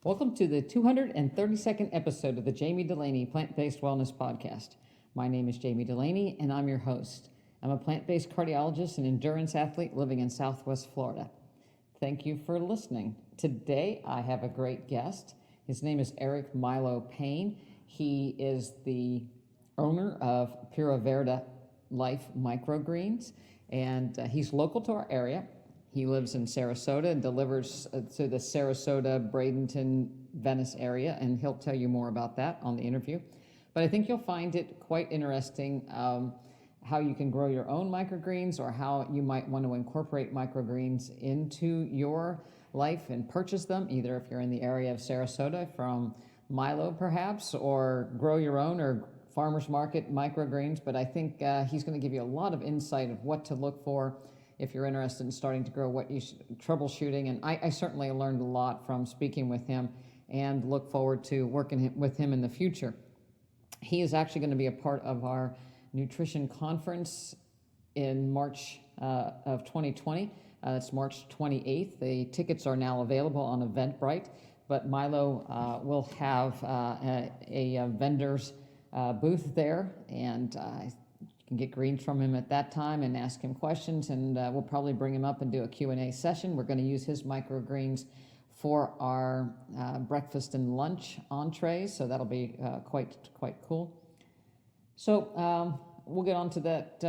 Welcome to the 232nd episode of the Jami Dulaney Plant-Based Wellness Podcast. My name is Jami Dulaney, and I'm your host. I'm a plant-based cardiologist and endurance athlete living in Southwest Florida. Thank you for listening. Today, I have a great guest. His name is Erik Milo Paine. He is the owner of Pura Verde Life Microgreens, and he's local to our area. He lives in Sarasota and delivers to the Sarasota, Bradenton, Venice area, and he'll tell you more about that on the interview. But I think you'll find it quite interesting how you can grow your own microgreens, or how you might want to incorporate microgreens into your life and purchase them, either if you're in the area of Sarasota from Milo perhaps, or grow your own or farmers market microgreens. But I think he's going to give you a lot of insight of what to look for if you're interested in starting to grow, what you troubleshooting. And I certainly learned a lot from speaking with him and look forward to working with him in the future. He is actually going to be a part of our nutrition conference in March of 2020. It's March 28th. The tickets are now available on Eventbrite, but Milo will have a vendor's booth there, and you can get greens from him at that time and ask him questions, and we'll probably bring him up and do a Q&A session. We're going to use his microgreens for our breakfast and lunch entrees, so that'll be quite cool. So we'll get on to that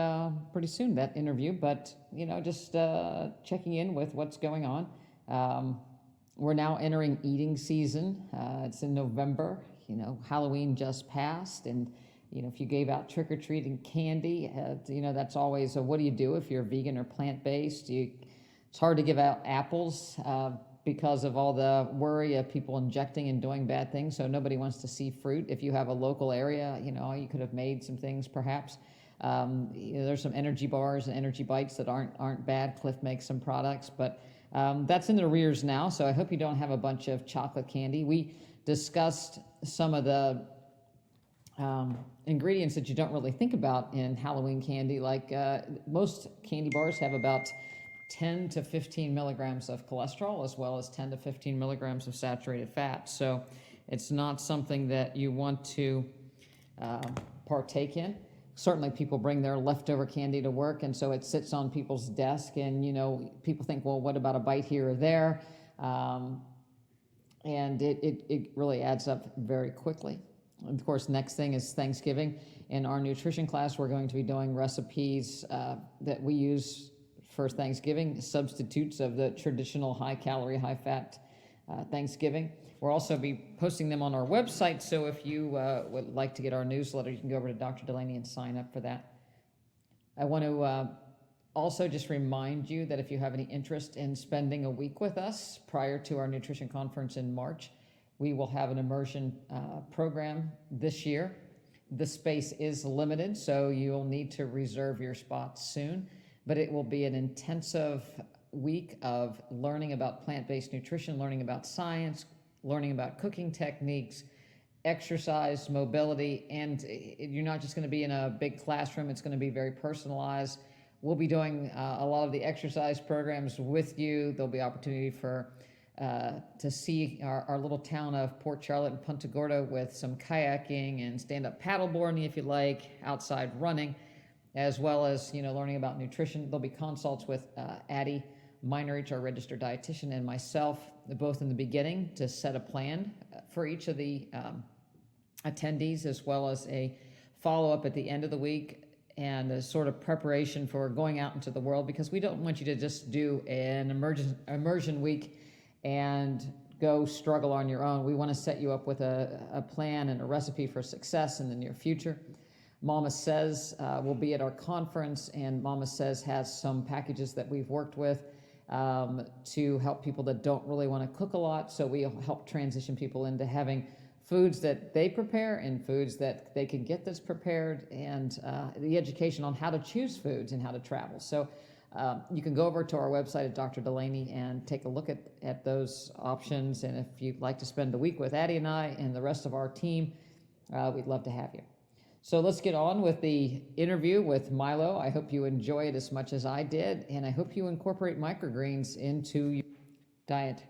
pretty soon, that interview, but just checking in with what's going on. We're now entering eating season. It's in November. Halloween just passed, and if you gave out trick-or-treating candy, that's always what do you do if you're vegan or plant-based? It's hard to give out apples because of all the worry of people injecting and doing bad things, so nobody wants to see fruit. If you have a local area, you could have made some things perhaps. There's some energy bars and energy bites that aren't bad. Cliff makes some products, but that's in the rears now, so I hope you don't have a bunch of chocolate candy. We discussed some of the ingredients that you don't really think about in Halloween candy. Like most candy bars have about 10 to 15 milligrams of cholesterol, as well as 10 to 15 milligrams of saturated fat. So it's not something that you want to partake in. Certainly people bring their leftover candy to work, and so it sits on people's desk, and people think, well, what about a bite here or there? And it really adds up very quickly. Of course, next thing is Thanksgiving. In our nutrition class, we're going to be doing recipes that we use for Thanksgiving, substitutes of the traditional high-calorie, high-fat Thanksgiving. We'll also be posting them on our website, so if you would like to get our newsletter, you can go over to Dr. Dulaney and sign up for that. I want to also just remind you that if you have any interest in spending a week with us prior to our nutrition conference in March, we will have an immersion program this year. The space is limited, so you'll need to reserve your spot soon, but it will be an intensive week of learning about plant-based nutrition, learning about science, learning about cooking techniques, exercise, mobility, and you're not just going to be in a big classroom. It's going to be very personalized. We'll be doing a lot of the exercise programs with you. There'll be opportunity for to see our little town of Port Charlotte and Punta Gorda with some kayaking and stand-up paddleboarding if you like, outside running, as well as learning about nutrition. There'll be consults with Addie Meinerich, our registered dietitian, and myself, both in the beginning to set a plan for each of the attendees, as well as a follow-up at the end of the week and a sort of preparation for going out into the world, because we don't want you to just do an immersion week and go struggle on your own. We want to set you up with a plan and a recipe for success in the near future. Mama Says will be at our conference, and Mama Says has some packages that we've worked with to help people that don't really want to cook a lot. So we help transition people into having foods that they prepare and foods that they can get that's prepared, and the education on how to choose foods and how to travel. So you can go over to our website at Dr. Dulaney and take a look at those options. And if you'd like to spend the week with Addie and I and the rest of our team, we'd love to have you. So let's get on with the interview with Milo. I hope you enjoy it as much as I did, and I hope you incorporate microgreens into your diet.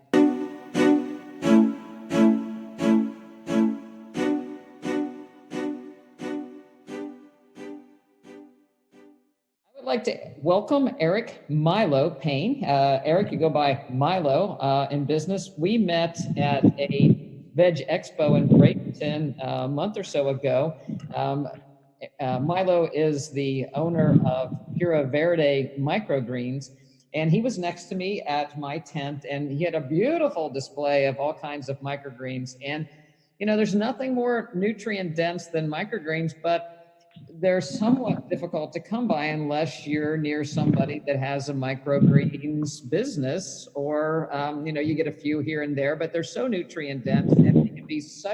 like to welcome Erik Milo Paine. Erik, you go by Milo in business. We met at a Veg Expo in Bradenton a month or so ago. Milo is the owner of Pura Verde microgreens, and he was next to me at my tent, and he had a beautiful display of all kinds of microgreens. And, there's nothing more nutrient dense than microgreens, but they're somewhat difficult to come by unless you're near somebody that has a microgreens business, or, you get a few here and there, but they're so nutrient dense and they can be so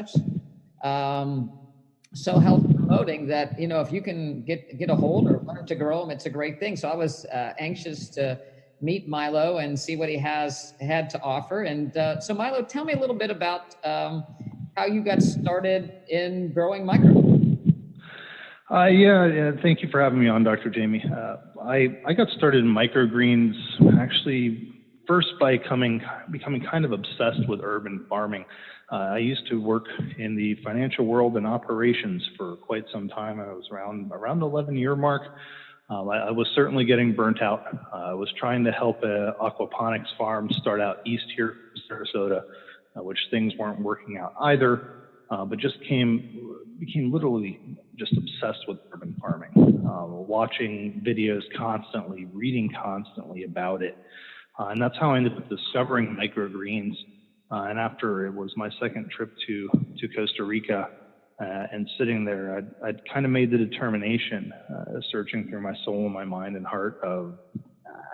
health promoting that, if you can get a hold or learn to grow them, it's a great thing. So I was anxious to meet Milo and see what he had to offer. And so Milo, tell me a little bit about how you got started in growing microgreens. Yeah, thank you for having me on, Dr. Jami. I got started in microgreens actually first by becoming kind of obsessed with urban farming. I used to work in the financial world and operations for quite some time. I was around the 11-year mark. I was certainly getting burnt out. I was trying to help a aquaponics farm start out east here in Sarasota, which things weren't working out either, but just became literally just obsessed with urban farming, watching videos constantly, reading constantly about it. And that's how I ended up discovering microgreens. And after it was my second trip to Costa Rica, and sitting there, I'd kind of made the determination, searching through my soul and my mind and heart of,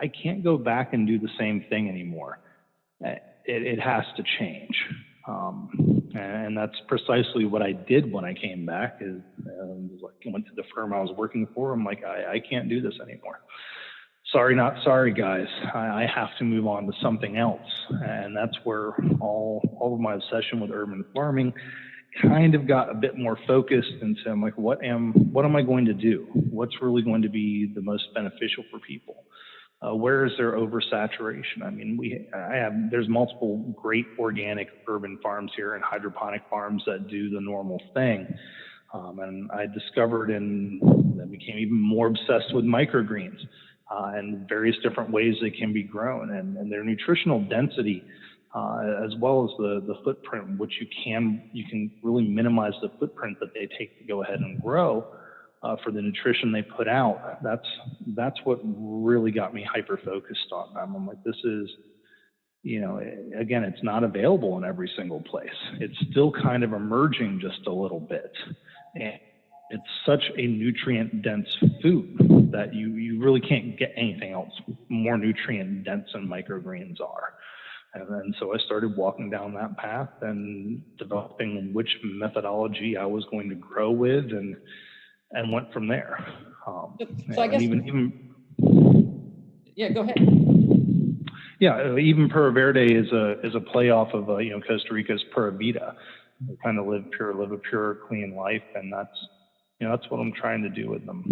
I can't go back and do the same thing anymore. It has to change. And that's precisely what I did when I came back. I went to the firm I was working for. I'm like, I can't do this anymore. Sorry, not sorry, guys. I have to move on to something else. And that's where all of my obsession with urban farming kind of got a bit more focused into, I'm like, what am I going to do? What's really going to be the most beneficial for people? Where is there oversaturation? I mean, there's multiple great organic urban farms here and hydroponic farms that do the normal thing. And I discovered and became even more obsessed with microgreens and various different ways they can be grown, and their nutritional density, as well as the footprint, which you can really minimize the footprint that they take to go ahead and grow. For the nutrition they put out, that's what really got me hyper focused on them. I'm like, this is, again, it's not available in every single place. It's still kind of emerging just a little bit. And it's such a nutrient dense food that you really can't get anything else more nutrient dense than microgreens are. And then so I started walking down that path and developing which methodology I was going to grow with, and went from there. So I guess yeah, go ahead. Yeah, even Pura Verde is a play off of Costa Rica's Pura Vida. They kind of live a pure, clean life, and that's what I'm trying to do with them.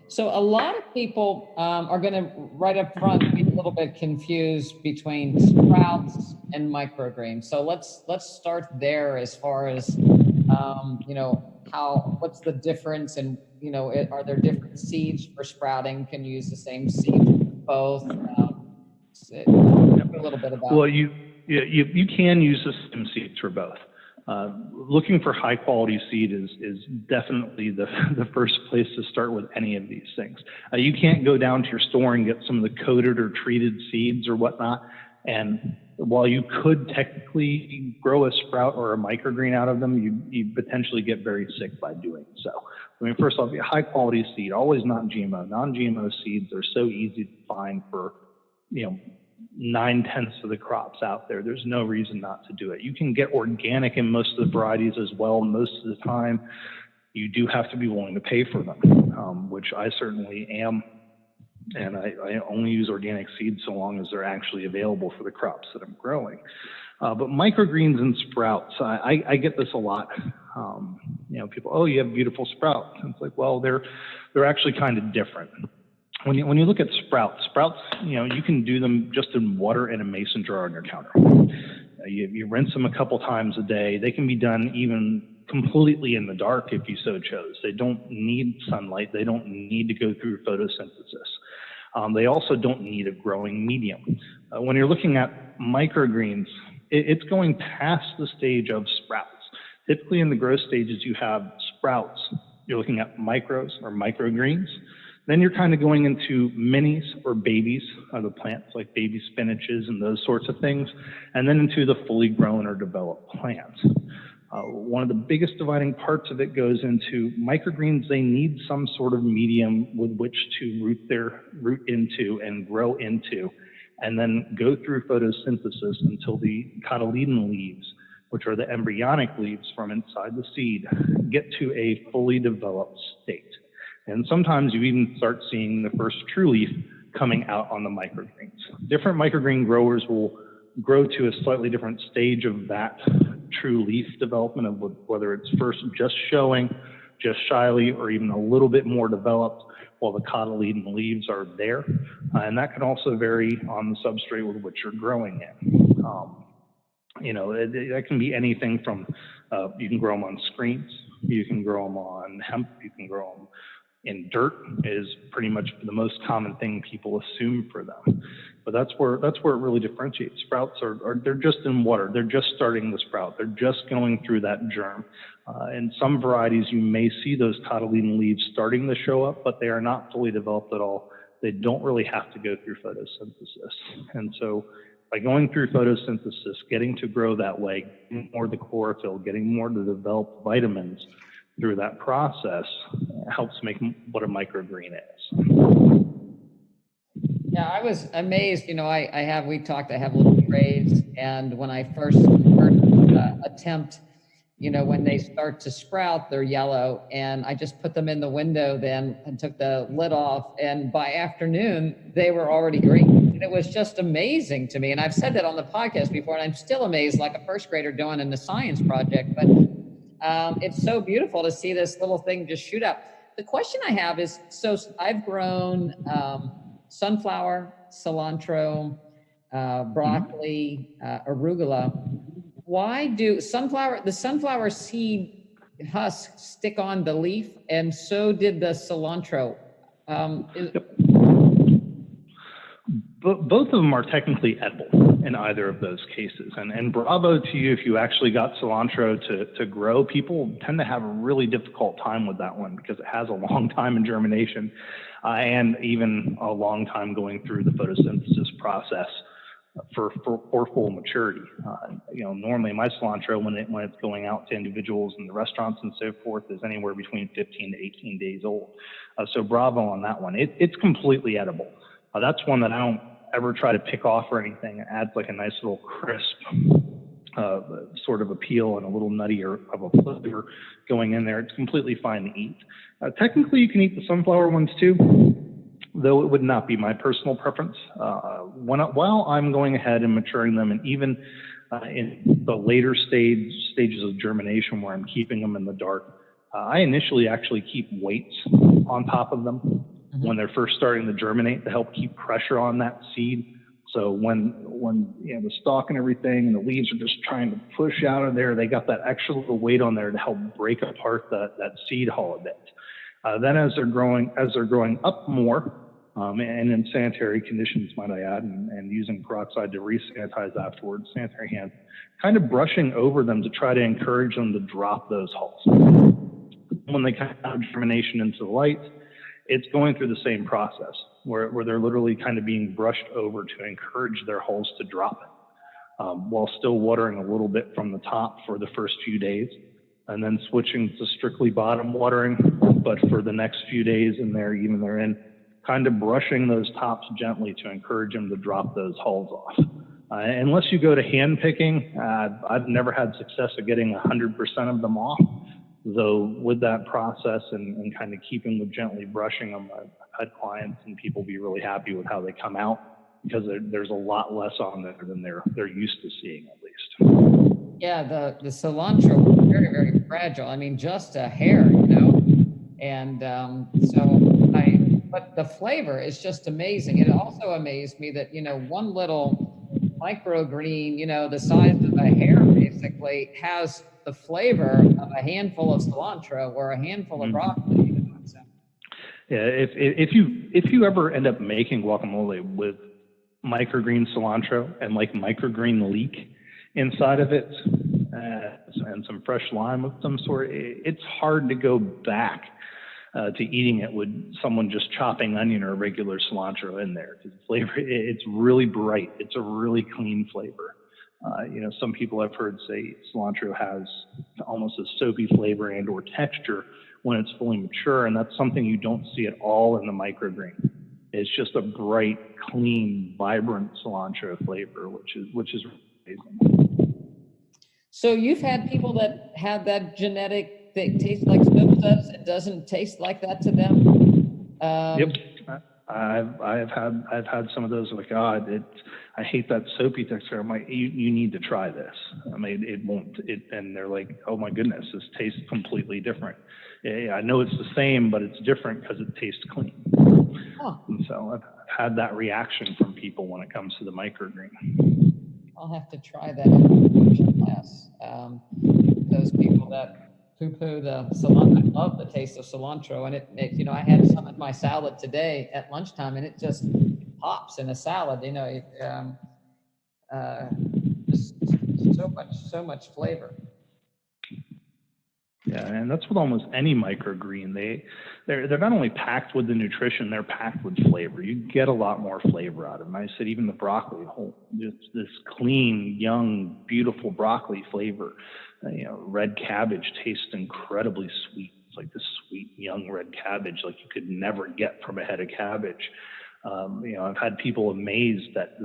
So a lot of people are going to right up front be a little bit confused between sprouts and microgreens. So let's start there as far as what's the difference, and are there different seeds for sprouting? Can you use the same seed for both? A little bit about. Well, you can use the same seeds for both. Looking for high quality seed is definitely the first place to start with any of these things. You can't go down to your store and get some of the coated or treated seeds or whatnot. And while you could technically grow a sprout or a microgreen out of them, you potentially get very sick by doing so. I mean, first off, a high quality seed, always non-GMO. Non-GMO seeds are so easy to find for, 9/10 of the crops out there. There's no reason not to do it. You can get organic in most of the varieties as well. Most of the time, you do have to be willing to pay for them, which I certainly am. And I only use organic seeds so long as they're actually available for the crops that I'm growing. But microgreens and sprouts, I get this a lot. People, oh, you have beautiful sprouts. And it's like, well, they're actually kind of different. When you look at sprouts, you can do them just in water in a mason jar on your counter. You rinse them a couple times a day. They can be done even completely in the dark if you so chose. They don't need sunlight. They don't need to go through photosynthesis. They also don't need a growing medium. When you're looking at microgreens, it's going past the stage of sprouts. Typically in the growth stages, you have sprouts. You're looking at micros or microgreens. Then you're kind of going into minis or babies of the plants, like baby spinaches and those sorts of things, and then into the fully grown or developed plants. One of the biggest dividing parts of it goes into microgreens. They need some sort of medium with which to root into and grow into, and then go through photosynthesis until the cotyledon leaves, which are the embryonic leaves from inside the seed, get to a fully developed state. And sometimes you even start seeing the first true leaf coming out on the microgreens. Different microgreen growers will grow to a slightly different stage of that true leaf development, of whether it's first just showing, just shyly, or even a little bit more developed while the cotyledon leaves are there. And that can also vary on the substrate with which you're growing in. That can be anything from, you can grow them on screens, you can grow them on hemp, you can grow them in dirt is pretty much the most common thing people assume for them. But that's where it really differentiates. Sprouts they're just in water. They're just starting to sprout. They're just going through that germ. In some varieties, you may see those cotyledon leaves starting to show up, but they are not fully developed at all. They don't really have to go through photosynthesis. And so by going through photosynthesis, getting to grow that way, getting more of the chlorophyll, getting more of the developed vitamins through that process helps make what a microgreen is. Yeah, I was amazed. I have little trays, and when I first attempt, when they start to sprout, they're yellow, and I just put them in the window then and took the lid off, and by afternoon, they were already green. And it was just amazing to me. And I've said that on the podcast before, and I'm still amazed, like a first grader doing in the science project, but it's so beautiful to see this little thing just shoot up. The question I have is, so I've grown sunflower, cilantro, broccoli, arugula. Why do the sunflower seed husk stick on the leaf, and so did the cilantro? Both of them are technically edible in either of those cases. And bravo to you if you actually got cilantro to grow. People tend to have a really difficult time with that one because it has a long time in germination and even a long time going through the photosynthesis process for full maturity. Normally my cilantro, when it's going out to individuals in the restaurants and so forth, is anywhere between 15 to 18 days old. So bravo on that one. It's completely edible. That's one that I don't ever try to pick off or anything. It adds like a nice little crisp sort of appeal and a little nuttier of a flavor going in there. It's completely fine to eat. Technically, you can eat the sunflower ones too, though it would not be my personal preference. While I'm going ahead and maturing them, and even in the later stages of germination where I'm keeping them in the dark, I initially actually keep weights on top of them when they're first starting to germinate to help keep pressure on that seed. So when the stalk and everything and the leaves are just trying to push out of there, they got that extra little weight on there to help break apart that seed hull a bit. Then as they're growing up more, and in sanitary conditions, might I add, and using peroxide to re-sanitize afterwards, sanitary hands, kind of brushing over them to try to encourage them to drop those hulls. When they come out of germination into the light, it's going through the same process where they're literally kind of being brushed over to encourage their hulls to drop it, while still watering a little bit from the top for the first few days, and then switching to strictly bottom watering. But for the next few days they're in, kind of brushing those tops gently to encourage them to drop those hulls off. Unless you go to hand picking, I've never had success of getting 100% of them off. Though with that process and kind of keeping with gently brushing them, I've had clients and people be really happy with how they come out because there's a lot less on there than they're used to seeing, at least. Yeah, the cilantro is very, very fragile. I mean, just a hair, and but the flavor is just amazing. It also amazed me that, one little microgreen, the size of a hair basically has the flavor of a handful of cilantro or a handful of broccoli. So. Yeah, if you ever end up making guacamole with microgreen cilantro and like microgreen leek inside of it, and some fresh lime of some sort, it's hard to go back to eating it with someone just chopping onion or regular cilantro in there. Because the flavor, it's really bright. It's a really clean flavor. Some people I've heard say cilantro has almost a soapy flavor and or texture when it's fully mature, and that's something you don't see at all in the microgreen. It's just a bright, clean, vibrant cilantro flavor, which is amazing. So you've had people that have that genetic that tastes like soap does. It doesn't taste like that to them. Yep, I've had some of those like, I hate that soapy texture. I'm like, you need to try this. I mean, it won't. And they're like, oh my goodness, this tastes completely different. Yeah, I know it's the same, but it's different because it tastes clean. Oh. And so I've had that reaction from people when it comes to the microgreen. I'll have to try that in the class. Those people that poo-poo the cilantro, I love the taste of cilantro, and it I had some in my salad today at lunchtime, and it just pops in a salad. Just so much flavor. Yeah, and that's with almost any microgreen. They're not only packed with the nutrition, they're packed with flavor. You get a lot more flavor out of them. I said even the broccoli, just this clean, young, beautiful broccoli flavor. Red cabbage tastes incredibly sweet. It's like this sweet, young red cabbage like you could never get from a head of cabbage. I've had people amazed that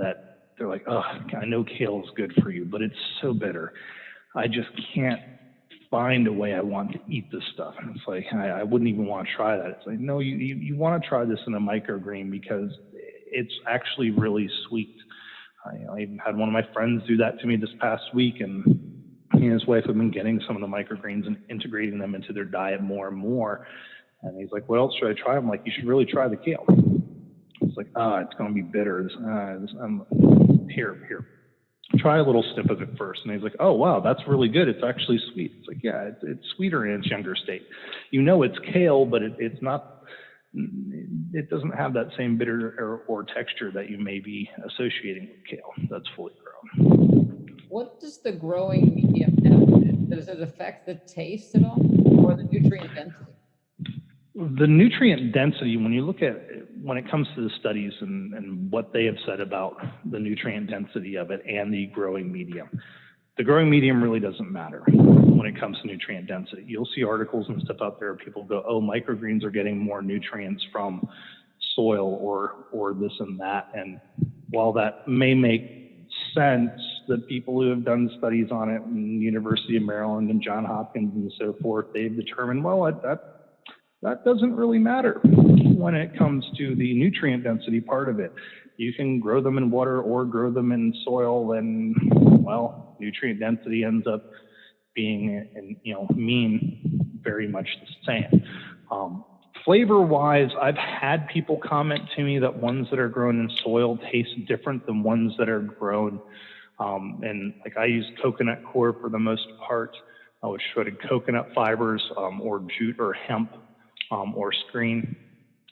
they're like, oh, I know kale is good for you, but it's so bitter. I just can't find a way I want to eat this stuff. And it's like, I wouldn't even want to try that. It's like, no, you want to try this in a microgreen because it's actually really sweet. I even had one of my friends do that to me this past week, and he and his wife have been getting some of the microgreens and integrating them into their diet more and more. And he's like, what else should I try? I'm like, you should really try the kale. It's like, it's going to be bitter. Here. Try a little snip of it first. And he's like, oh, wow, that's really good. It's actually sweet. It's like, yeah, it's sweeter in its younger state. It's kale, but it's not, it doesn't have that same bitter or texture that you may be associating with kale that's fully grown. What does the growing medium have? Does it affect the taste at all or the nutrient density? The nutrient density, when it comes to the studies and what they have said about the nutrient density of it and the growing medium, the growing medium really doesn't matter when it comes to nutrient density. You'll see articles and stuff out there, people go, oh, microgreens are getting more nutrients from soil or this and that. And while that may make sense, that people who have done studies on it in the University of Maryland and Johns Hopkins and so forth, they've determined, well, that doesn't really matter when it comes to the nutrient density part of it. You can grow them in water or grow them in soil, and well, nutrient density ends up being, mean very much the same. Flavor-wise, I've had people comment to me that ones that are grown in soil taste different than ones that are grown, and like I use coconut coir for the most part, which sort of coconut fibers or jute or hemp. Or screen,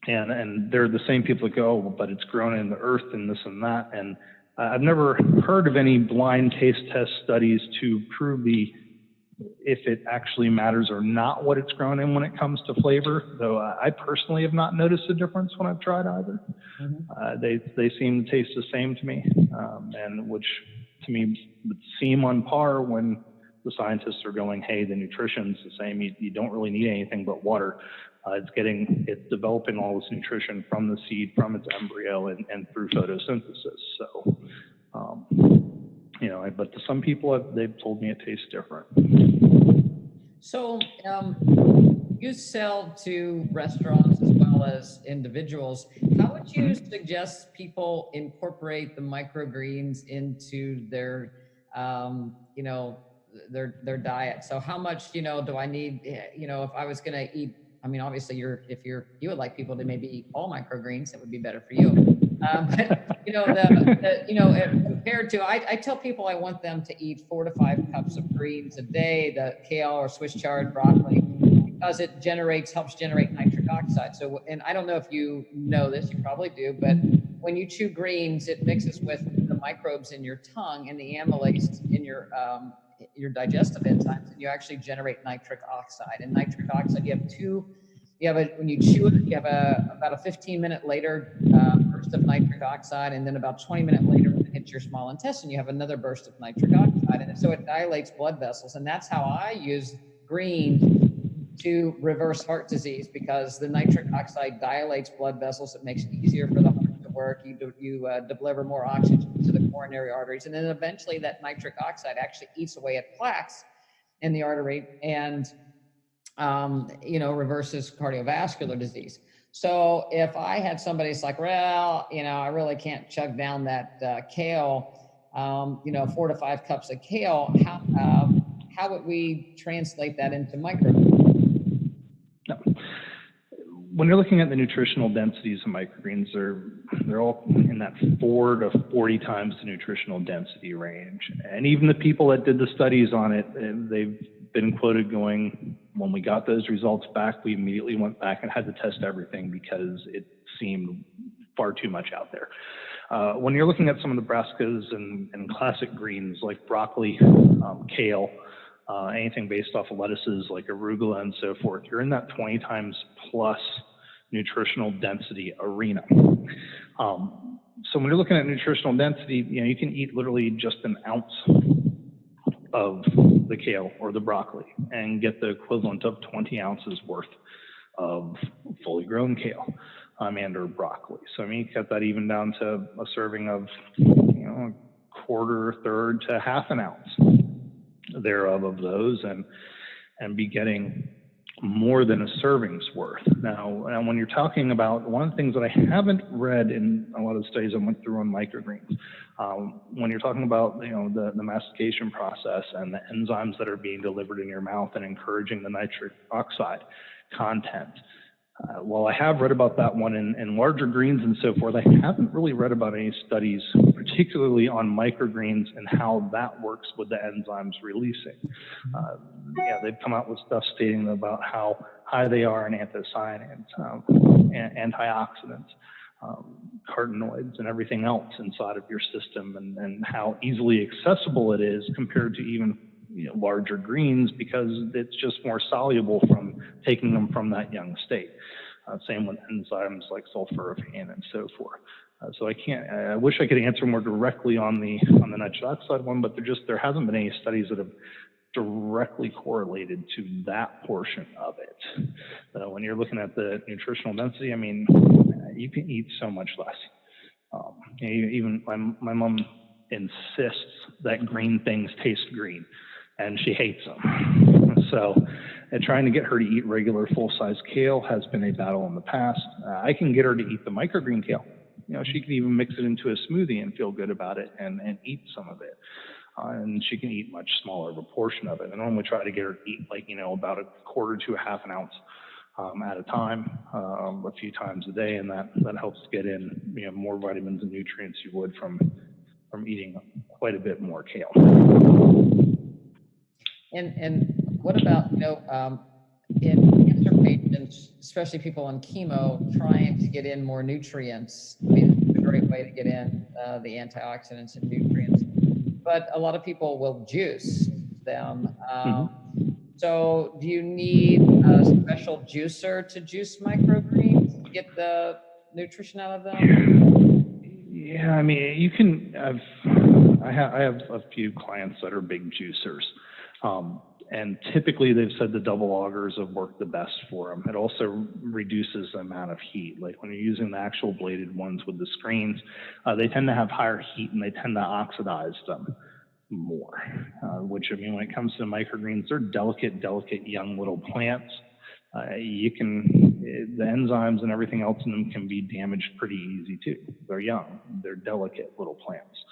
and they're the same people that go, but it's grown in the earth and this and that. And I've never heard of any blind taste test studies to prove if it actually matters or not what it's grown in when it comes to flavor. Though I personally have not noticed a difference when I've tried either. Mm-hmm. They seem to taste the same to me, and which to me would seem on par when the scientists are going, hey, the nutrition's the same. You don't really need anything but water. It's developing all this nutrition from the seed, from its embryo, and through photosynthesis. So, but to some people, they've told me it tastes different. So, you sell to restaurants as well as individuals. How would you suggest people incorporate the microgreens into their, their diet? So how much, do I need, if I was going to eat, I mean, obviously you would like people to maybe eat all microgreens, that would be better for you. But compared to, I tell people I want them to eat 4 to 5 cups of greens a day, the kale or Swiss chard broccoli, because it helps generate nitric oxide. So, and I don't know if you know this, you probably do, but when you chew greens, it mixes with the microbes in your tongue and the amylase in your digestive enzymes, and you actually generate nitric oxide. And nitric oxide, when you chew it, you have about a 15-minute later burst of nitric oxide, and then about 20 minutes later, when it hits your small intestine, you have another burst of nitric oxide, and so it dilates blood vessels. And that's how I use greens to reverse heart disease, because the nitric oxide dilates blood vessels. It makes it easier for the heart to work. You deliver more oxygen to the coronary arteries, and then eventually that nitric oxide actually eats away at plaques in the artery and reverses cardiovascular disease. So if I had somebody that's like, well, I really can't chug down that kale, 4 to 5 cups of kale, how would we translate that into microgreens? When you're looking at the nutritional densities of microgreens, they're all in that 4 to 40 times the nutritional density range. And even the people that did the studies on it, they've been quoted going, when we got those results back, we immediately went back and had to test everything because it seemed far too much out there. When you're looking at some of the brassicas and classic greens like broccoli, kale, anything based off of lettuces like arugula and so forth, you're in that 20 times plus nutritional density arena. So when you're looking at nutritional density, you can eat literally just an ounce of the kale or the broccoli and get the equivalent of 20 ounces worth of fully grown kale and or broccoli. So you cut that even down to a serving of a quarter, third to half an ounce thereof of those, and be getting more than a serving's worth. Now, when you're talking about, one of the things that I haven't read in a lot of the studies I went through on microgreens, when you're talking about the mastication process and the enzymes that are being delivered in your mouth and encouraging the nitric oxide content, while I have read about that one in larger greens and so forth, I haven't really read about any studies, particularly on microgreens and how that works with the enzymes releasing. They've come out with stuff stating about how high they are in anthocyanins, antioxidants, carotenoids, and everything else inside of your system, and how easily accessible it is compared to even larger greens, because it's just more soluble from taking them from that young state. Same with enzymes like sulforaphane and so forth. So I wish I could answer more directly on the nitric oxide one, but there hasn't been any studies that have directly correlated to that portion of it. When you're looking at the nutritional density, you can eat so much less. Even my mom insists that green things taste green, and she hates them. So trying to get her to eat regular full-size kale has been a battle in the past. I can get her to eat the microgreen kale. She can even mix it into a smoothie and feel good about it and eat some of it. And she can eat much smaller of a portion of it. I normally try to get her to eat about a quarter to a half an ounce at a time, a few times a day, and that helps get in more vitamins and nutrients you would from eating quite a bit more kale. And what about in cancer patients, especially people on chemo, trying to get in more nutrients? It's a great way to get in the antioxidants and nutrients. But a lot of people will juice them. So do you need a special juicer to juice microgreens to get the nutrition out of them? Yeah, you can. I have a few clients that are big juicers. And typically they've said the double augers have worked the best for them. It also reduces the amount of heat. Like when you're using the actual bladed ones with the screens, they tend to have higher heat and they tend to oxidize them more, which when it comes to microgreens, they're delicate young little plants. The enzymes and everything else in them can be damaged pretty easy too. They're young, they're delicate little plants.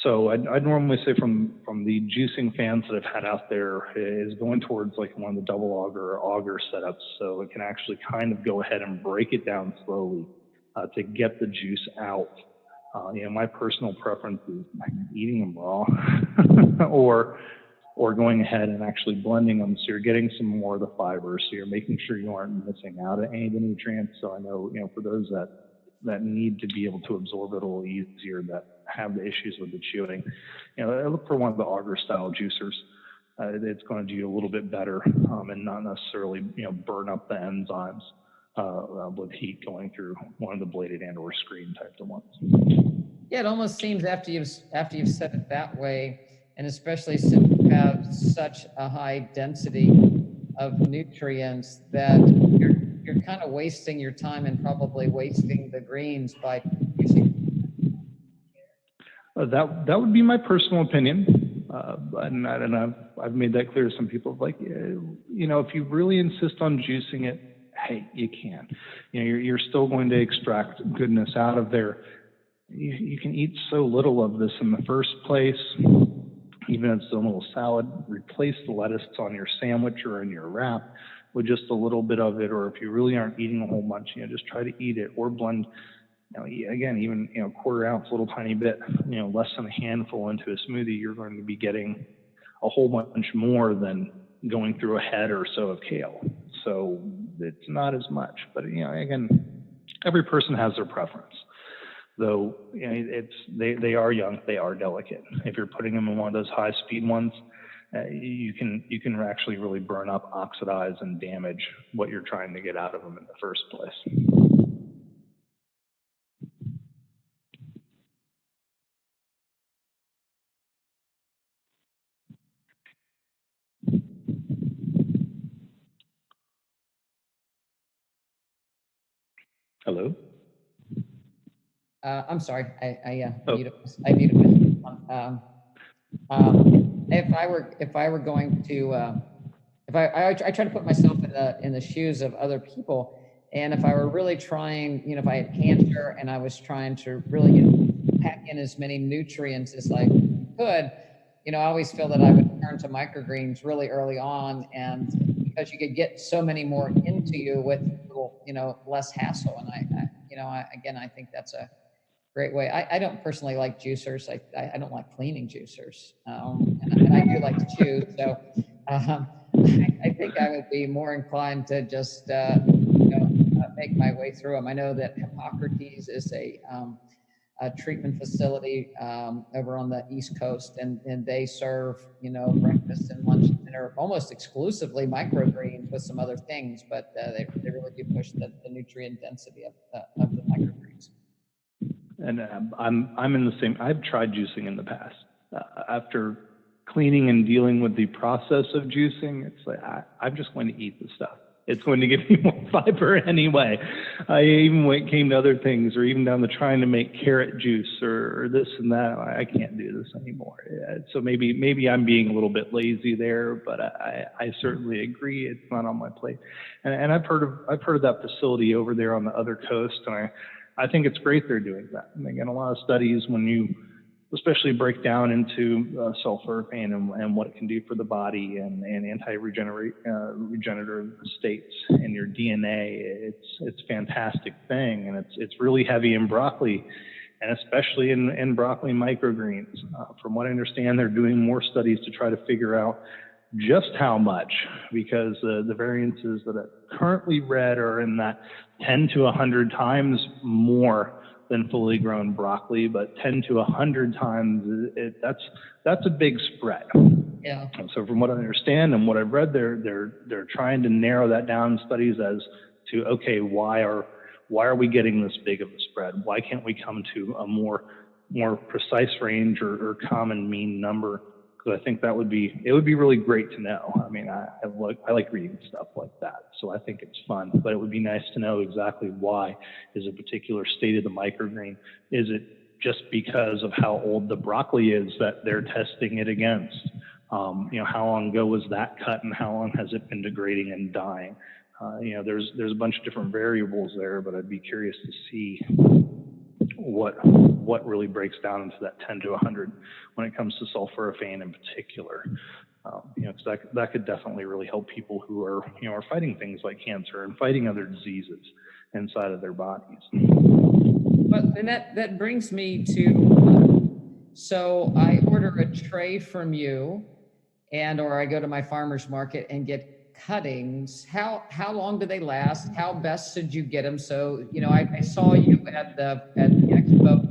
So I'd normally say from the juicing fans that I've had out there is going towards like one of the double auger or auger setups, so it can actually kind of go ahead and break it down slowly to get the juice out. My personal preference is eating them raw or going ahead and actually blending them so you're getting some more of the fiber, so you're making sure you aren't missing out on any of the nutrients. So I know, for those that need to be able to absorb it a little easier, that have the issues with the chewing, I look for one of the auger style juicers. It's going to do you a little bit better and not necessarily, burn up the enzymes with heat going through one of the bladed and or screen types of ones. Yeah, it almost seems after you've said it that way, and especially since you have such a high density of nutrients, that you're kind of wasting your time and probably wasting the greens by using. That would be my personal opinion, and I've made that clear to some people. Like, if you really insist on juicing it, hey, you can. You're still going to extract goodness out of there. You can eat so little of this in the first place. Even if it's a little salad, replace the lettuce on your sandwich or in your wrap with just a little bit of it. Or if you really aren't eating a whole bunch, just try to eat it or blend. Again, even quarter ounce, little tiny bit, less than a handful into a smoothie, you're going to be getting a whole bunch more than going through a head or so of kale. So it's not as much. But again, every person has their preference. Though they are young, they are delicate. If you're putting them in one of those high-speed ones, you can actually really burn up, oxidize, and damage what you're trying to get out of them in the first place. Hello. I'm sorry, I muted myself. If I were going to I try to put myself in the shoes of other people, and if I were really trying, if I had cancer and I was trying to really, pack in as many nutrients as I could, I always feel that I would turn to microgreens really early on, and because you could get so many more into you with little, less hassle. And I think that's a great way. I don't personally like juicers. I don't like cleaning juicers, and I do like to chew. So I think I would be more inclined to just make my way through them. I know that Hippocrates is a treatment facility over on the East Coast, and they serve breakfast and lunch and dinner almost exclusively microgreens with some other things, but they really do push the nutrient density of the microgreens. And I'm in the same. I've tried juicing in the past. After cleaning and dealing with the process of juicing, it's like I'm just going to eat the stuff. It's going to give me more fiber anyway. Even when it came to other things, or even down to trying to make carrot juice or this and that, I can't do this anymore. So maybe I'm being a little bit lazy there, but I certainly agree it's not on my plate. And I've heard of that facility over there on the other coast, and I think it's great they're doing that. And again, a lot of studies when you especially break down into sulforaphane and what it can do for the body and regenerative states in your DNA. It's a fantastic thing, and it's really heavy in broccoli, and especially in broccoli microgreens. From what I understand, they're doing more studies to try to figure out just how much, because the variances that I've currently read are in that 10 to 100 times more than fully grown broccoli, but 10 to 100 times, that's a big spread. Yeah. And so from what I understand and what I've read, they're trying to narrow that down in studies as to, okay, why are we getting this big of a spread? Why can't we come to a more precise range or common mean number? Because I think it would be really great to know. I mean, I like reading stuff like that, so I think it's fun. But it would be nice to know exactly why is a particular state of the microgreen. Is it just because of how old the broccoli is that they're testing it against? How long ago was that cut, and how long has it been degrading and dying? There's a bunch of different variables there, but I'd be curious to see what really breaks down into that 10 to 100 when it comes to sulforaphane in particular. Because that could definitely really help people who are fighting things like cancer and fighting other diseases. inside of their bodies. But and that brings me to, so I order a tray from you, or I go to my farmer's market and get cuttings. How long do they last? How best should you get them? So, I saw you at the expo.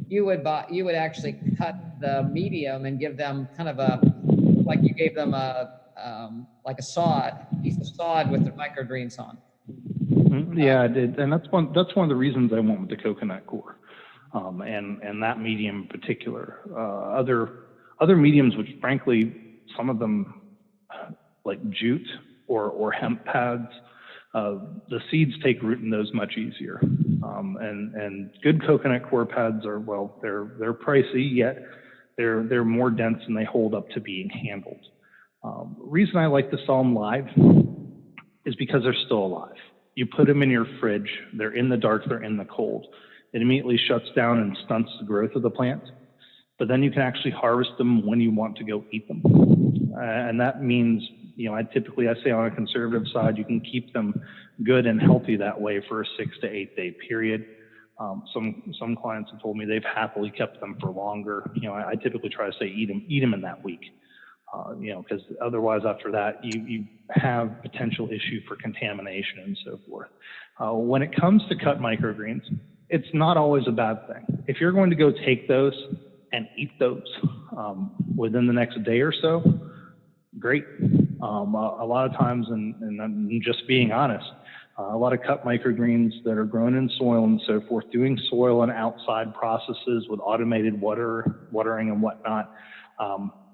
You would actually cut the medium and give them kind of like you gave them like a piece of sod with the microgreens on. Yeah, I did, and that's one of the reasons I went with the coconut core, and that medium in particular. Other mediums, which frankly, some of them like jute or hemp pads, the seeds take root in those much easier. And good coconut core pads are, well, they're pricey, yet they're more dense and they hold up to being handled. Reason I like to sell them live is because they're still alive. You put them in your fridge, they're in the dark, they're in the cold. It immediately shuts down and stunts the growth of the plant. But then you can actually harvest them when you want to go eat them. And that means, I say on a conservative side, you can keep them good and healthy that way for a 6 to 8 day period. Some clients have told me they've happily kept them for longer. I typically try to say eat them in that week. Because otherwise after that, you have potential issue for contamination and so forth. When it comes to cut microgreens, it's not always a bad thing. If you're going to go take those and eat those within the next day or so, great. A lot of times, and I'm just being honest, a lot of cut microgreens that are grown in soil and so forth, doing soil and outside processes with automated watering and whatnot,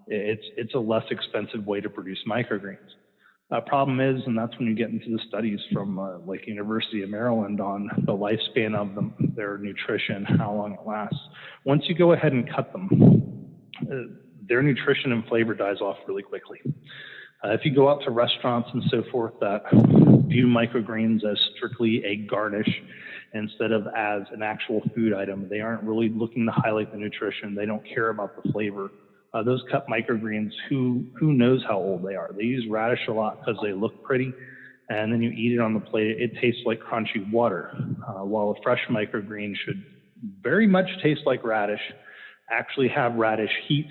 it's a less expensive way to produce microgreens. Problem is, and that's when you get into the studies from like University of Maryland on the lifespan of them, their nutrition, how long it lasts. Once you go ahead and cut them, their nutrition and flavor dies off really quickly. If you go out to restaurants and so forth that view microgreens as strictly a garnish instead of as an actual food item, they aren't really looking to highlight the nutrition. They don't care about the flavor. Those cut microgreens, who knows how old they are? They use radish a lot because they look pretty, and then you eat it on the plate. It tastes like crunchy water, while a fresh microgreen should very much taste like radish, actually have radish heat,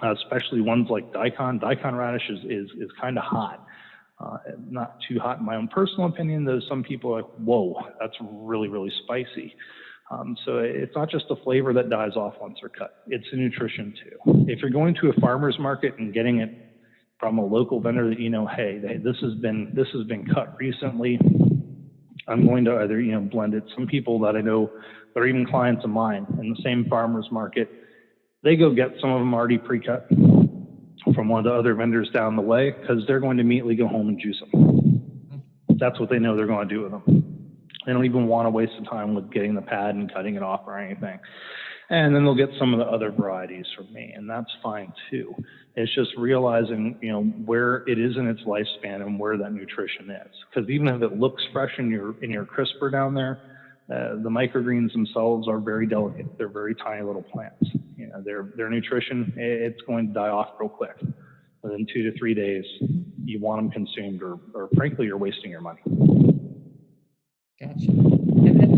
especially ones like daikon. Daikon radish is kind of hot. Not too hot in my own personal opinion, though some people are like, whoa, that's really, really spicy. So it's not just the flavor that dies off once they're cut, it's the nutrition too. If you're going to a farmer's market and getting it from a local vendor that hey, this has been cut recently, I'm going to either blend it. Some people that I know that are even clients of mine in the same farmer's market, they go get some of them already pre-cut from one of the other vendors down the way because they're going to immediately go home and juice them. That's what they know they're going to do with them. They don't even want to waste the time with getting the pad and cutting it off or anything. And then they'll get some of the other varieties from me, and that's fine too. It's just realizing, where it is in its lifespan and where that nutrition is. Because even if it looks fresh in your crisper down there, the microgreens themselves are very delicate. They're very tiny little plants. Their nutrition, it's going to die off real quick. Within 2 to 3 days, you want them consumed, or frankly, you're wasting your money. Gotcha. And then,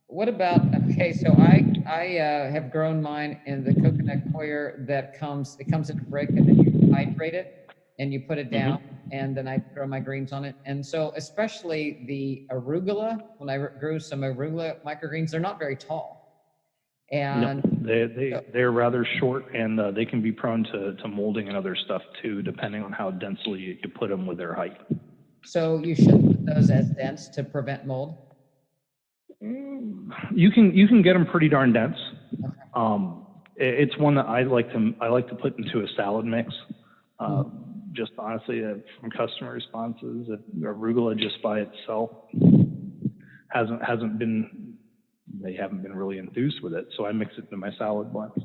what about, okay, so I have grown mine in the coconut coir it comes in a brick, and then you hydrate it and you put it down, and then I grow my greens on it. And so especially the arugula, when I grew some arugula microgreens, they're not very tall. And no, they're rather short, and they can be prone to molding and other stuff too, depending on how densely you put them with their height. So you shouldn't put those as dense to prevent mold? You can get them pretty darn dense. It's one that I like to put into a salad mix. Just honestly, from customer responses, arugula just by itself they haven't been really enthused with it, so I mix it into my salad blends.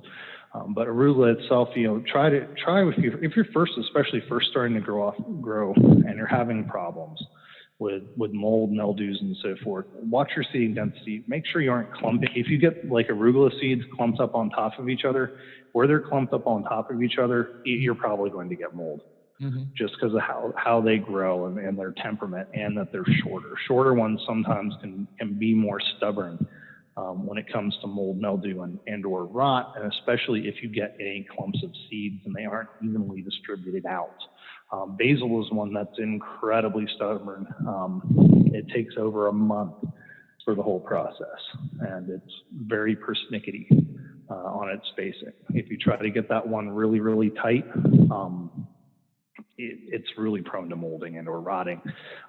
But arugula itself, try if you're especially first starting to grow, and you're having problems with mold, mildews, and so forth. Watch your seeding density. Make sure you aren't clumping. If you get like arugula seeds clumped up on top of each other, where they're clumped up on top of each other, you're probably going to get mold. Mm-hmm. just because of how they grow and their temperament, and that they're shorter. Shorter ones sometimes can be more stubborn when it comes to mold, mildew, and or rot, and especially if you get any clumps of seeds and they aren't evenly distributed out. Basil is one that's incredibly stubborn. It takes over a month for the whole process, and it's very persnickety on its spacing. If you try to get that one really, really tight, it's really prone to molding and or rotting.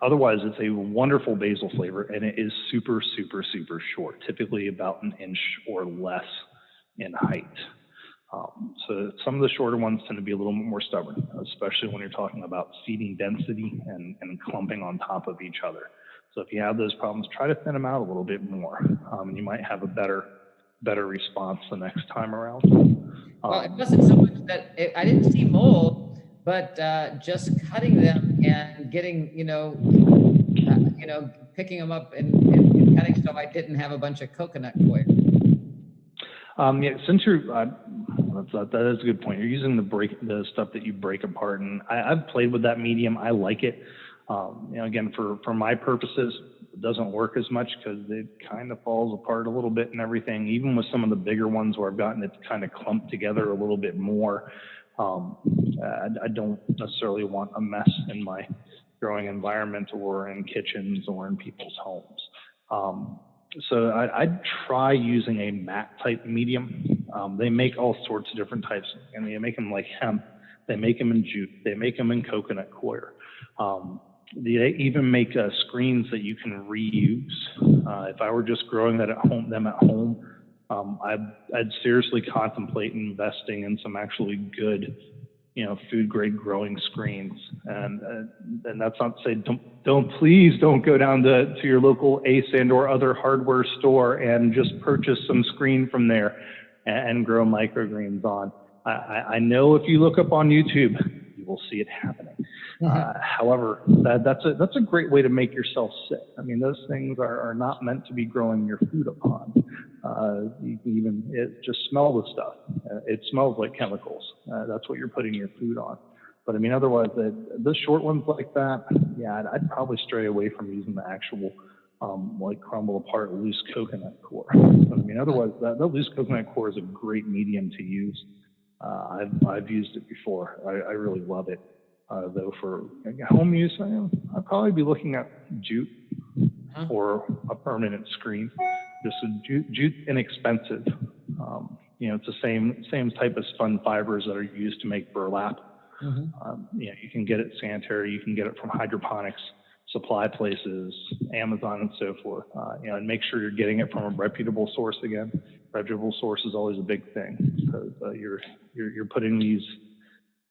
Otherwise, it's a wonderful basil flavor, and it is super, super, super short, typically about an inch or less in height. So some of the shorter ones tend to be a little more stubborn, especially when you're talking about seeding density and clumping on top of each other. So if you have those problems, try to thin them out a little bit more. You might have a better response the next time around. Well, it wasn't so much that I didn't see mold, but just cutting them and getting, picking them up and cutting so I didn't have a bunch of coconut coir. Yeah, since you're, that is a good point. You're using the stuff that you break apart, and I've played with that medium. I like it. Again, for my purposes, it doesn't work as much because it kind of falls apart a little bit and everything. Even with some of the bigger ones where I've gotten it to kind of clump together a little bit more, I don't necessarily want a mess in my growing environment or in kitchens or in people's homes. So I'd try using a matte type medium. They make all sorts of different types. I mean, they make them like hemp. They make them in jute. They make them in coconut coir. They even make screens that you can reuse. If I were just growing them at home, I'd seriously contemplate investing in some actually good, food grade growing screens. And that's not to say please don't go down to your local Ace and or other hardware store and just purchase some screen from there and grow microgreens on. I know if you look up on YouTube, you will see it happening. However, that's a great way to make yourself sick. I mean, those things are not meant to be growing your food upon. You can even just smell the stuff. It smells like chemicals. That's what you're putting your food on. But I mean, otherwise, the short ones like that, yeah, I'd probably stray away from using the actual like crumble apart loose coconut coir. But I mean, otherwise, the loose coconut coir is a great medium to use. I've used it before. I really love it. Though for home use, I'd probably be looking at jute or a permanent screen. Just jute inexpensive. It's the same type of spun fibers that are used to make burlap. You can get it sanitary. You can get it from hydroponics supply places, Amazon, and so forth. And make sure you're getting it from a reputable source. Again, reputable source is always a big thing because you're putting these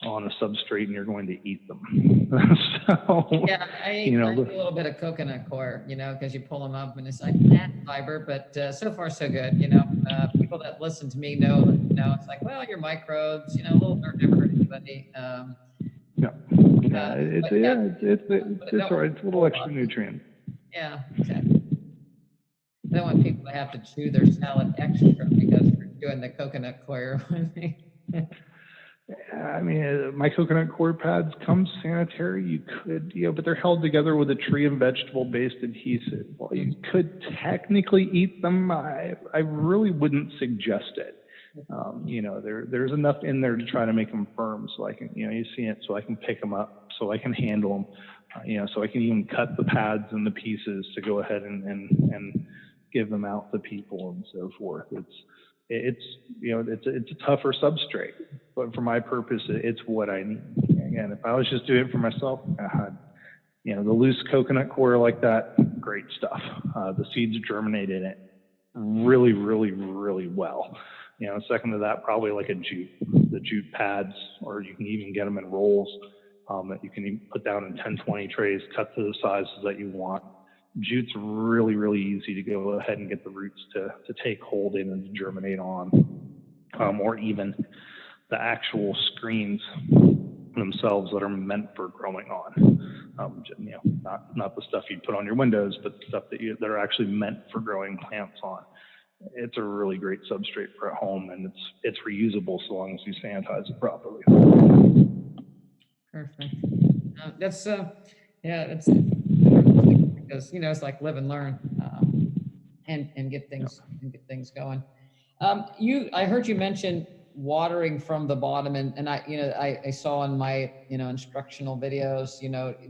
on a substrate and you're going to eat them. So yeah, I eat a little bit of coconut coir, because you pull them up and it's like fiber, but so far so good. People that listen to me know it's like, well, your microbes, a little dirt never hurt anybody. It's all right. It's a little extra nutrient. Yeah, exactly. I don't want people to have to chew their salad extra because they're doing the coconut coir. I mean, my coconut coir pads come sanitary. You could, but they're held together with a tree and vegetable-based adhesive. While you could technically eat them, I really wouldn't suggest it. There's enough in there to try to make them firm, so I can, you see it, so I can pick them up, so I can handle them, so I can even cut the pads into pieces to go ahead and give them out to people and so forth. It's a tougher substrate, but for my purpose, it's what I need. Again, if I was just doing it for myself, the loose coconut coir like that, great stuff. The seeds germinate in it really, really, really well. Second to that, probably like the jute pads, or you can even get them in rolls that you can even put down in 10-20 trays, cut to the sizes that you want. Jute's really, really easy to go ahead and get the roots to take hold in and to germinate on, or even the actual screens themselves that are meant for growing on. Not the stuff you'd put on your windows, but the stuff that are actually meant for growing plants on. It's a really great substrate for at home, and it's reusable so long as you sanitize it properly. Perfect. That's yeah, that's because it's like live and learn, and Yeah. get things going. I heard you mention watering from the bottom, and I saw in my instructional videos,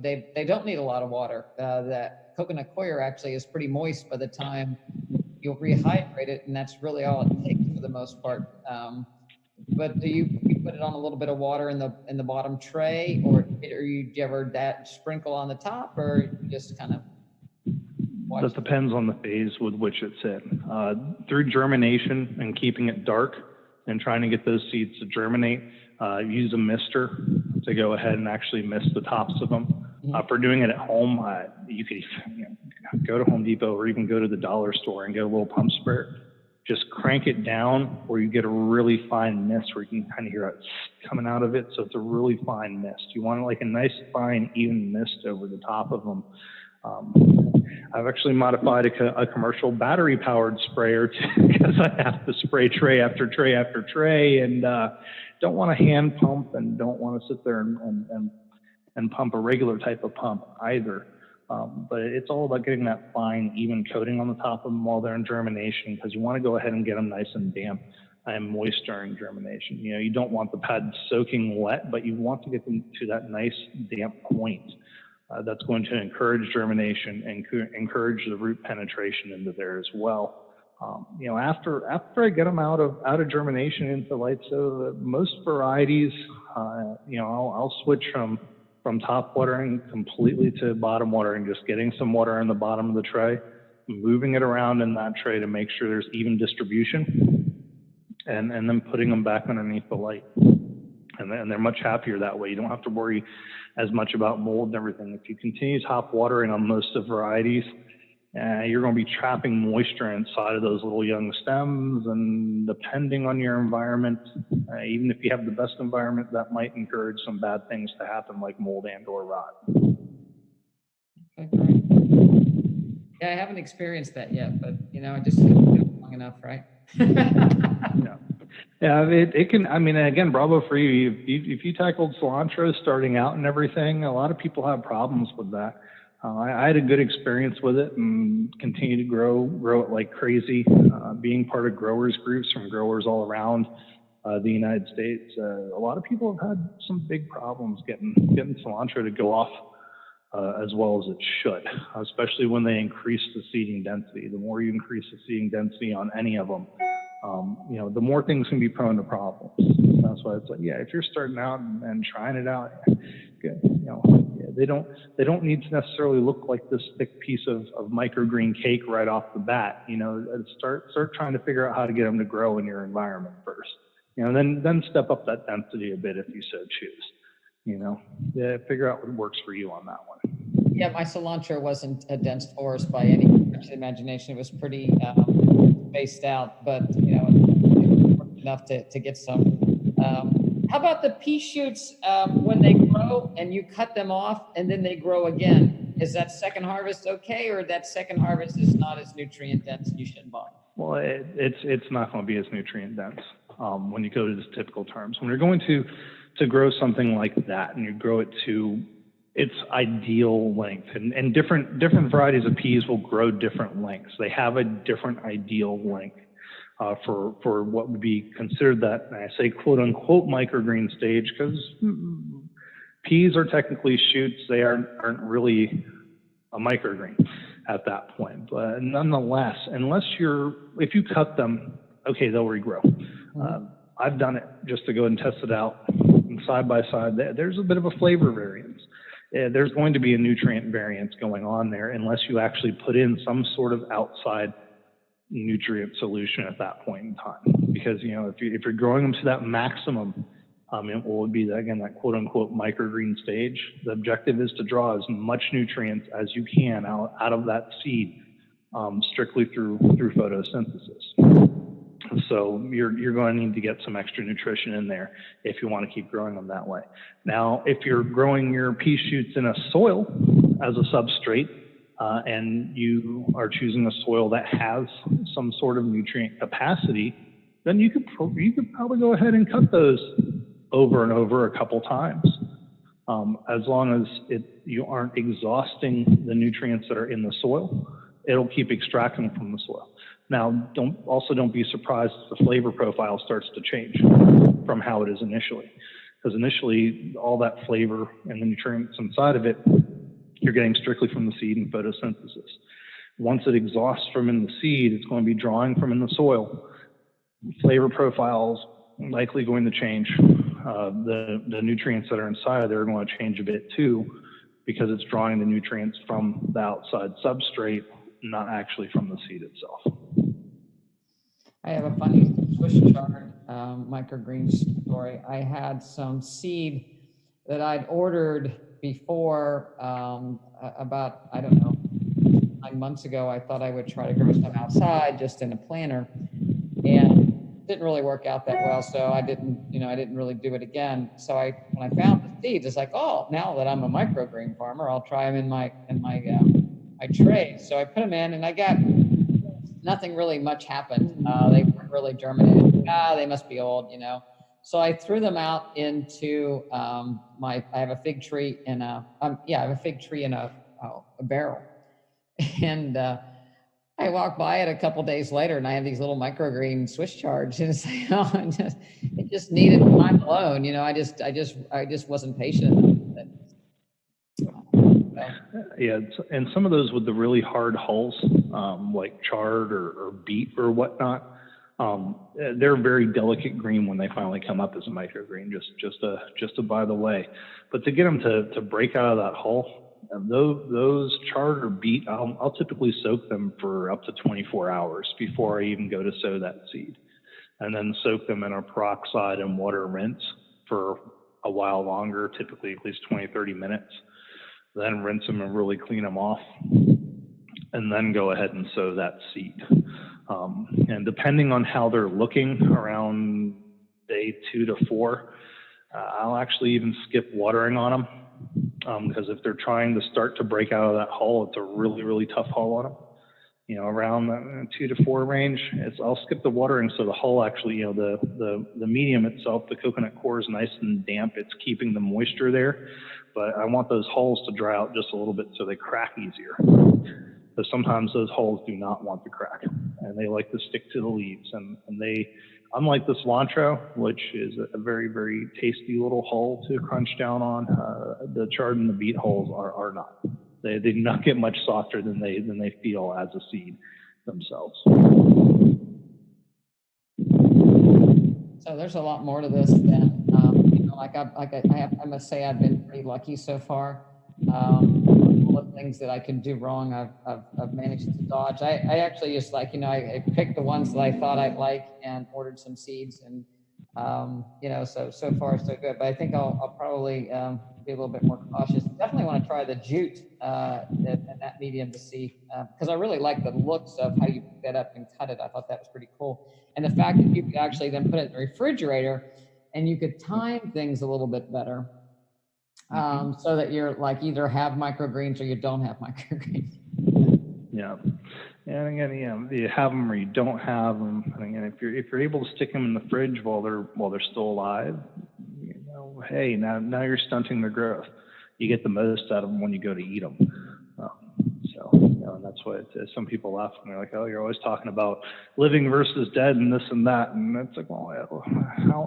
they don't need a lot of water. That coconut coir actually is pretty moist by the time you'll rehydrate it, and that's really all it takes for the most part. But do you put it on a little bit of water in the bottom tray, or do you ever sprinkle on the top, or you just kind of watch? That depends on the phase with which it's in. Through germination and keeping it dark and trying to get those seeds to germinate, use a mister to go ahead and actually mist the tops of them. For doing it at home, you could go to Home Depot or even go to the dollar store and get a little pump sprayer. Just crank it down where you get a really fine mist where you can kind of hear it coming out of it. So it's a really fine mist. You want like a nice fine even mist over the top of them. I've actually modified a commercial battery-powered sprayer because I have to spray tray after tray after tray, and don't want to hand pump and don't want to sit there and pump a regular type of pump either. But it's all about getting that fine, even coating on the top of them while they're in germination, because you want to go ahead and get them nice and damp and moist during germination. You don't want the pad soaking wet, but you want to get them to that nice damp point. That's going to encourage germination and encourage the root penetration into there as well. After I get them out of germination into light sow, most varieties, I'll switch from top watering completely to bottom watering, just getting some water in the bottom of the tray, moving it around in that tray to make sure there's even distribution, and then putting them back underneath the light. And they're much happier that way. You don't have to worry as much about mold and everything. If you continue top watering on most of varieties, you're going to be trapping moisture inside of those little young stems, and depending on your environment, even if you have the best environment, that might encourage some bad things to happen like mold and or rot. Okay, great. Yeah, I haven't experienced that yet, but I just long enough, right? Yeah, it can. I mean, again, bravo for you. If you tackled cilantro starting out and everything, a lot of people have problems with that. I had a good experience with it and continue to grow it like crazy. Being part of growers groups from growers all around the United States, a lot of people have had some big problems getting cilantro to go off as well as it should, especially when they increase the seeding density. The more you increase the seeding density on any of them, the more things can be prone to problems. That's why it's like, if you're starting out and trying it out, they don't need to necessarily look like this thick piece of microgreen cake right off the bat. Start trying to figure out how to get them to grow in your environment first. Then step up that density a bit if you so choose. Figure out what works for you on that one. Yeah, my cilantro wasn't a dense forest by any stretch of the imagination. It was pretty spaced out, but enough to get some. How about the pea shoots when they grow and you cut them off and then they grow again? Is that second harvest okay, or that second harvest is not as nutrient dense and you shouldn't bother? Well, it's not going to be as nutrient dense when you go to the typical terms. When you're going to grow something like that and you grow it to its ideal length, and different varieties of peas will grow different lengths. They have a different ideal length for what would be considered that, and I say quote unquote microgreen stage, because peas are technically shoots. They aren't really a microgreen at that point. But nonetheless, if you cut them, okay, they'll regrow. I've done it just to go and test it out. And side by side, there's a bit of a flavor variance. There's going to be a nutrient variance going on there unless you actually put in some sort of outside nutrient solution at that point in time. Because if you're growing them to that maximum, it will be again that quote unquote microgreen stage. The objective is to draw as much nutrients as you can out of that seed, strictly through photosynthesis. So you're going to need to get some extra nutrition in there if you want to keep growing them that way. Now, if you're growing your pea shoots in a soil as a substrate, and you are choosing a soil that has some sort of nutrient capacity, then you could probably go ahead and cut those over and over a couple times. As long as you aren't exhausting the nutrients that are in the soil, it'll keep extracting them from the soil. Now, don't be surprised if the flavor profile starts to change from how it is initially, because initially all that flavor and the nutrients inside of it, you're getting strictly from the seed and photosynthesis. Once it exhausts from in the seed, it's going to be drawing from in the soil. Flavor profiles likely going to change. The nutrients that are inside there are going to change a bit too, because it's drawing the nutrients from the outside substrate, not actually from the seed itself. I have a funny Swiss chard microgreen story. I had some seed that I'd ordered before about, I don't know, 9 months ago. I thought I would try to grow some outside just in a planter, and it didn't really work out that well. So I didn't really do it again. So when I found the seeds, it's like, oh, now that I'm a microgreen farmer, I'll try them in my tray. So I put them in, and I got nothing really much happened. They weren't really germinated. They must be old, So I threw them out into I have a fig tree in a barrel, and I walked by it a couple days later, and I have these little microgreen Swiss chards, and it's like, it just needed time alone. I just wasn't patient enough with it. Yeah, and some of those with the really hard hulls, like chard or beet or whatnot, they're very delicate green when they finally come up as a microgreen. Just a by the way, but to get them to break out of that hull, those chard or beet, I'll typically soak them for up to 24 hours before I even go to sow that seed, and then soak them in a peroxide and water rinse for a while longer, typically at least 20-30 minutes. Then rinse them and really clean them off, and then go ahead and sow that seed. And depending on how they're looking around day 2 to 4, I'll actually even skip watering on them, because if they're trying to start to break out of that hull, it's a really, really tough hull on them. Around the 2 to 4 range, I'll skip the watering, so the hull actually, the medium itself, the coconut core is nice and damp. It's keeping the moisture there, but I want those hulls to dry out just a little bit so they crack easier. Because sometimes those hulls do not want to crack, and they like to stick to the leaves. And they, unlike the cilantro, which is a very, very tasty little hull to crunch down on, the chard and the beet hulls are not. They do not get much softer than they feel as a seed themselves. So there's a lot more to this than I must say I've been pretty lucky so far. All the things that I can do wrong, I've managed to dodge. I actually just I picked the ones that I thought I'd like and ordered some seeds, and so far so good. But I think I'll probably be a little bit more cautious. Definitely want to try the jute in that medium to see, because I really like the looks of how you pick that up and cut it. I thought that was pretty cool, and the fact that you could actually then put it in the refrigerator, and you could time things a little bit better, so that you're either have microgreens or you don't have microgreens. Yeah. And again, you have them or you don't have them. And again, if you're able to stick them in the fridge while they're still alive, hey, now you're stunting their growth. You get the most out of them when you go to eat them. And that's why some people laugh and they're like, "Oh, you're always talking about living versus dead and this and that." And it's like, well,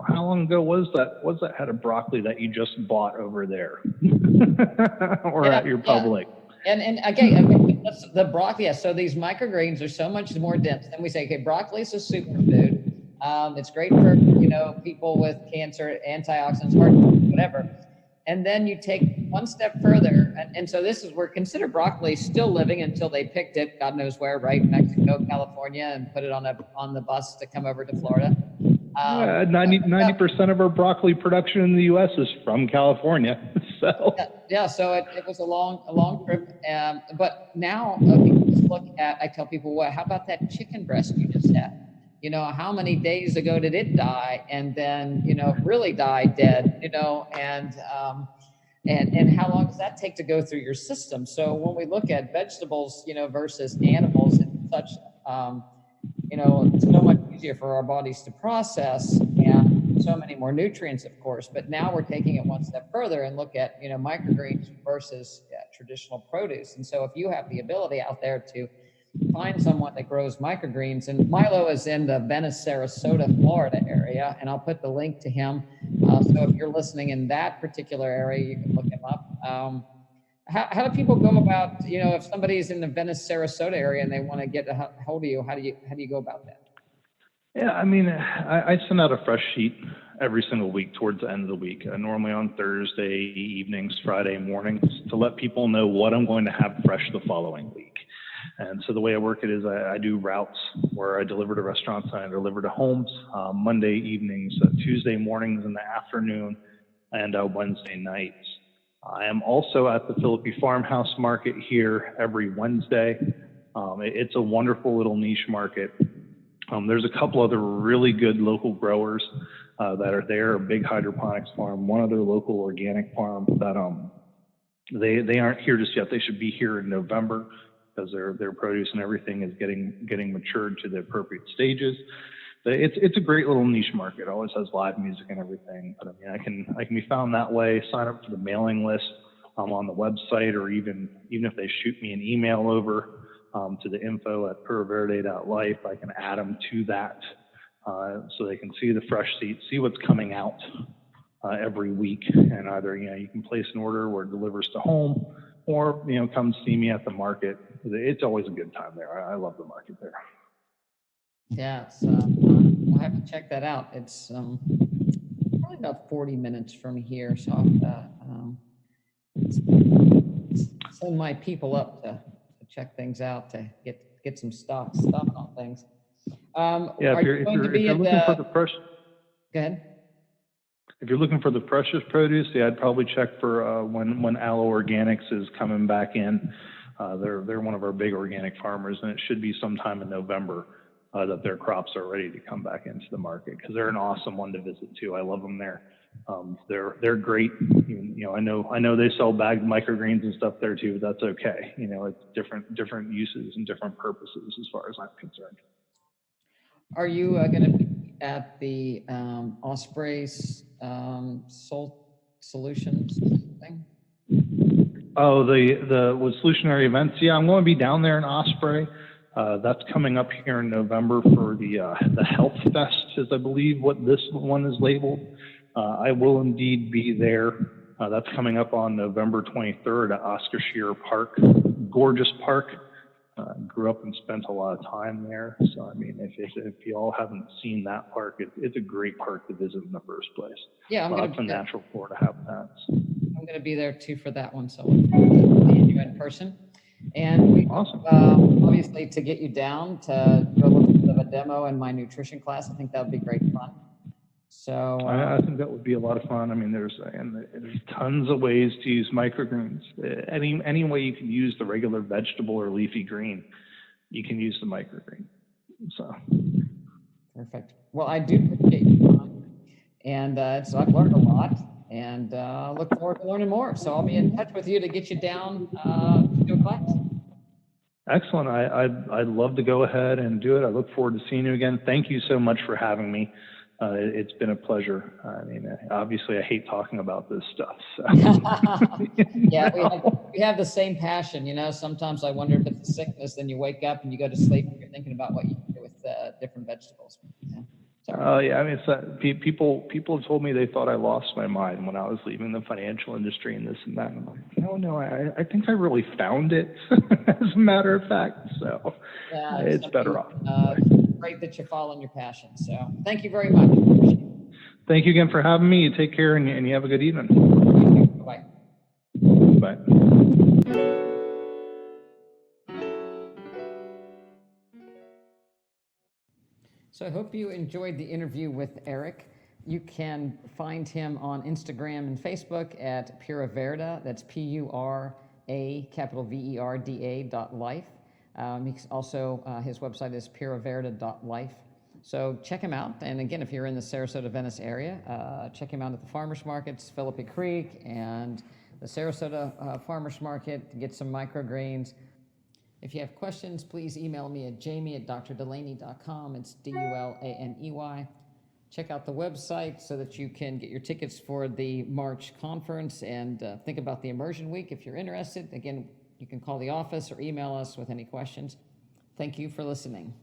how long ago was that? Was that head of broccoli that you just bought over there, or at your Publix? And again, the broccoli. So these microgreens are so much more dense. Then we say, okay, broccoli is a superfood. It's great for people with cancer, antioxidants, heart, whatever. And then you take one step further, and so this is where consider broccoli still living until they picked it, God knows where, right? Mexico, California, and put it on the bus to come over to Florida. 90% of our broccoli production in the U.S. is from California. So so it was a long trip. But now people just look at. I tell people, how about that chicken breast you just had? How many days ago did it die, and then really die dead? And how long does that take to go through your system? So when we look at vegetables, versus animals, it's such it's so much easier for our bodies to process, and so many more nutrients, of course, but now we're taking it one step further and look at, microgreens versus traditional produce. And so if you have the ability out there to find someone that grows microgreens, and Milo is in the Venice, Sarasota, Florida area, and I'll put the link to him. So if you're listening in that particular area, you can look him up. How do people go about, if somebody's in the Venice, Sarasota area and they want to get a hold of you, how do you go about that? Yeah, I mean, I send out a fresh sheet every single week towards the end of the week, normally on Thursday evenings, Friday mornings, to let people know what I'm going to have fresh the following week. And so the way I work it is I do routes where I deliver to restaurants and I deliver to homes, Monday evenings, Tuesday mornings in the afternoon, and Wednesday nights. I am also at the Philippi Farmhouse Market here every Wednesday. It's a wonderful little niche market. There's a couple other really good local growers that are there, a big hydroponics farm, one other local organic farm that they aren't here just yet. They should be here in November because their produce and everything is getting matured to the appropriate stages. It's a great little niche market. It always has live music and everything. But I mean, I can be found that way. Sign up for the mailing list on the website, or even if they shoot me an email over to the info@puraverde.life, I can add them to that so they can see the fresh seeds, see what's coming out every week, and either you can place an order where it delivers to home, or come see me at the market. It's always a good time there. I love the market there. Yeah, I'll have to check that out. It's probably about 40 minutes from here, so I'll send my people up to check things out, to get some stuff on things. Yeah, if you're looking for the fresh. Go ahead. If you're looking for the freshest produce, I'd probably check for when Aloe Organics is coming back in. They're one of our big organic farmers, and it should be sometime in November that their crops are ready to come back into the market, because they're an awesome one to visit too. I love them there. They're great. I know they sell bagged microgreens and stuff there too, but that's okay. It's different uses and different purposes as far as I'm concerned. Are you going to be at the Osprey's Salt Solutions thing? Oh, with Solutionary Events. Yeah, I'm going to be down there in Osprey. That's coming up here in November for the Health Fest, is I believe what this one is labeled. I will indeed be there. That's coming up on November 23rd at Oscar Scherer Park. Gorgeous park. Grew up and spent a lot of time there. So, I mean, if you all haven't seen that park, it's a great park to visit in the first place. Yeah, lots of natural flora habitats. I'm going to be there too for that one, so I look forward to seeing you in person. And awesome. Obviously, to get you down to do a little bit of a demo in my nutrition class, I think that would be great fun. So I think that would be a lot of fun. I mean, there's tons of ways to use microgreens. Any way you can use the regular vegetable or leafy green, you can use the microgreen. So perfect. Well, I do appreciate your time, and so I've learned a lot, and look forward to learning more. So I'll be in touch with you to get you down to do a class. Excellent. I'd love to go ahead and do it. I look forward to seeing you again. Thank you so much for having me. It's been a pleasure. I mean, obviously, I hate talking about this stuff. So. Yeah, we have the same passion. Sometimes I wonder if it's a sickness, then you wake up and you go to sleep and you're thinking about what you can do with different vegetables. Yeah, I mean, people have told me they thought I lost my mind when I was leaving the financial industry and this and that. And I'm like, no, I think I really found it, as a matter of fact. So yeah, it's better off. Great that you're following your passion. So thank you very much. Thank you again for having me. You take care, and you have a good evening. Bye. Bye. So I hope you enjoyed the interview with Erik. You can find him on Instagram and Facebook at Pura Verda. That's Pura, capital Verda.life. Also, his website is puraverda.life. So check him out. And again, if you're in the Sarasota, Venice area, check him out at the farmers markets, Philippi Creek and the Sarasota Farmers Market to get some microgreens. If you have questions, please email me at jami@drdulaney.com. It's Dulaney. Check out the website so that you can get your tickets for the March conference and think about the immersion week if you're interested. Again, you can call the office or email us with any questions. Thank you for listening.